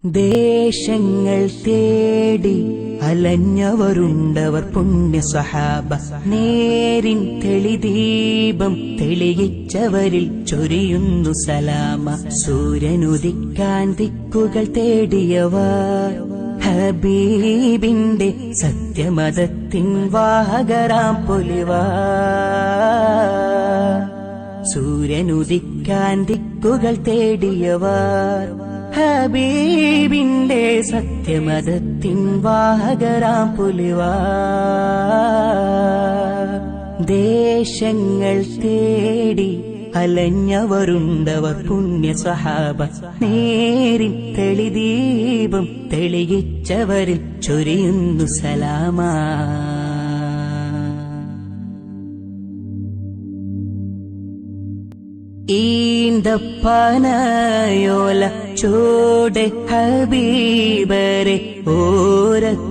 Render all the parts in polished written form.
ദേശങ്ങൾ തേടി അലഞ്ഞവരുണ്ടവർ പുണ്യ സ്വഹാബ. നേരിൻ തെളിദീപം തെളിയിച്ചവരിൽ ചൊരിയുന്നു സലാമ. സൂര്യനുദിക്കാൻ ദിക്കുകൾ തേടിയവർ ഹബീബിന്റെ സത്യമതത്തിൻ വാഹകരാം പൊലിവാ. സൂര്യനുദിക്കാൻ ദിക്കുകൾ തേടിയവർ ഹബീബിന്റെ സത്യമതത്തിൻ വാഹകരാം പുലിവാ. ദേശങ്ങൾ തേടി അലഞ്ഞവരുണ്ടവർ പുണ്യ സ്വഹാബ. നേരിൻ തെളിദീപം തെളിയിച്ചവരിൽ ചൊരിയുന്നു സലാമ. ഈന്തപ്പനയോല ചോടെ ഹബീബരെ ഓരത്തവാരിരുന്നു.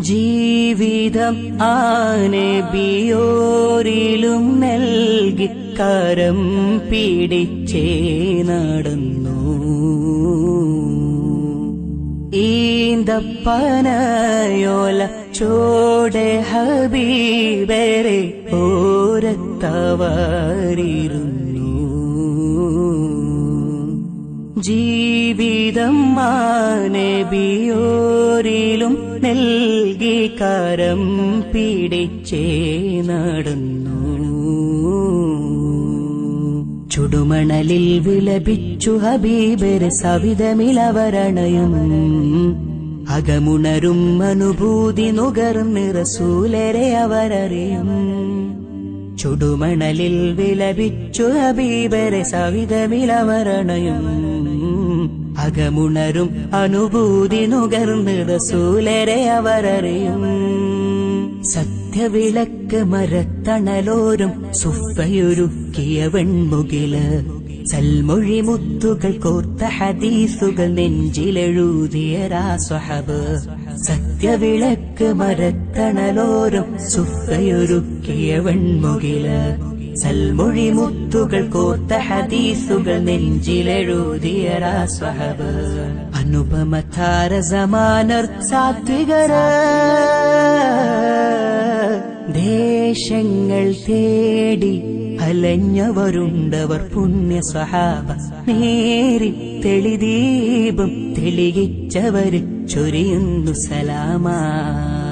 ജീവിതം ആനബിയോരിലും നൽകി കരം പിടിച്ചേ നടന്നു. ഈന്തപ്പനയോല ചോടെ ഹബീബരെ ഓരത്തവാരിരുന്നു. ജീവിതം മാനബിയോരിലും നൽകി കരം പിടിച്ചേ നടന്നു. ചുടുമണലിൽ വിലപിച്ചു ഹബീബരെ സവിധമിലവരണയും. അകമുണരും അനുഭൂതി നുകർന്ന് റസൂലരെ അവരറിയും. ചുടുമണലിൽ വിലപിച്ചു ഹബീബരെ സവിധമിലവരണയും. അകമുണരും അനുഭൂതി നുകർന്ന് റസൂലരെ അവരറിയും. സത്യവിളക്ക് മരത്തണലോരും സുഫയൊരുക്കിയ വെൺമുകില്. സൽമൊഴി മുത്തുകൾ കോർത്ത ഹദീസുകൾ നെഞ്ചിലെഴുതിയ സ്വഹബ്. സത്യവിളക്ക് മരത്തണലോരും സുഫയൊരുക്കിയ വെൺമുകില്. സൽമൊഴി മുത്തുകൾ കോർത്ത ഹദീസുകൾ നെഞ്ചിലെഴുതിയ സ്വഹബ്. അനുപമതാര സമാനർ സാത്വികര. ദേശങ്ങൾ തേടി അലഞ്ഞവരുണ്ടവർ പുണ്യ സ്വഹാബ. നേരി തെളിദീപം തെളിയിച്ചവരിൽ ചൊരിയുന്നു സലാമ. അനുപമതാര സമാനർ സാത്വികര. ദേശങ്ങൾ തേടി അലഞ്ഞവരുണ്ടവർ പുണ്യ സ്വഹാബ. നേരി തെളിദീപം തെളിയിച്ചവരിൽ ചൊരിയുന്നു സലാമ. അനുപമതാര സമാനർ സാത്വികര. ദേശങ്ങൾ തേടി അലഞ്ഞവരുണ്ടവർ പുണ്യ സ്വഹാബ. നേരി തെളിദീപം തെളിയിച്ചവരിൽ ചൊരിയുന്നു സലാമ.